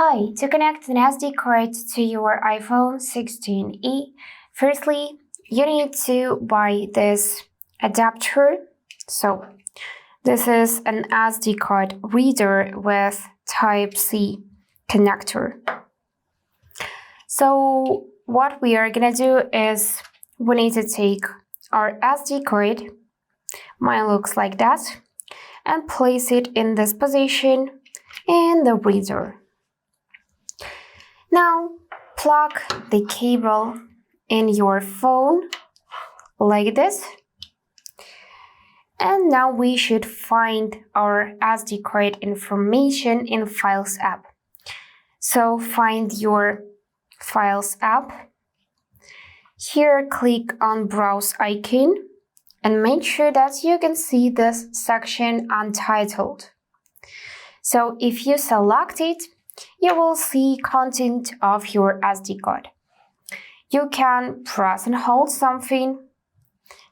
Hi, to connect an SD card to your iPhone 16e, firstly, you need to buy this adapter. So, this is an SD card reader with Type-C connector. So, what we are gonna do is we need to take our SD card, mine looks like that, and place it in this position in the reader. Now, plug the cable in your phone like this. And now we should find our SD card information in Files app. So find your Files app. Here, click on Browse icon and make sure that you can see this section Untitled. So if you select it, you will see content of your SD card. You can press and hold something,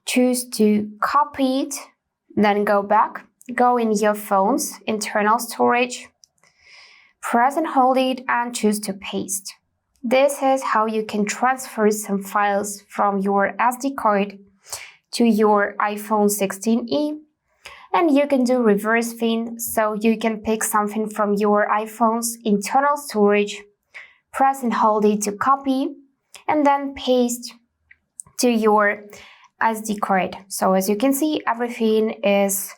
choose to copy it, then go back, go in your phone's internal storage, press and hold it and choose to paste. This is how you can transfer some files from your SD card to your iPhone 16e. And you can do reverse thing, so you can pick something from your iPhone's internal storage, press and hold it to copy, and then paste to your SD card. So as you can see, everything is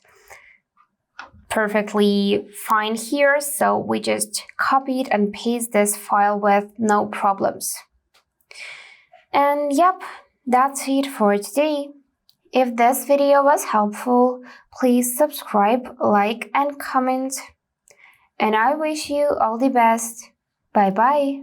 perfectly fine here, so we just copied and paste this file with no problems. And yep, that's it for today. If this video was helpful, please subscribe, like, and comment. And I wish you all the best. Bye bye.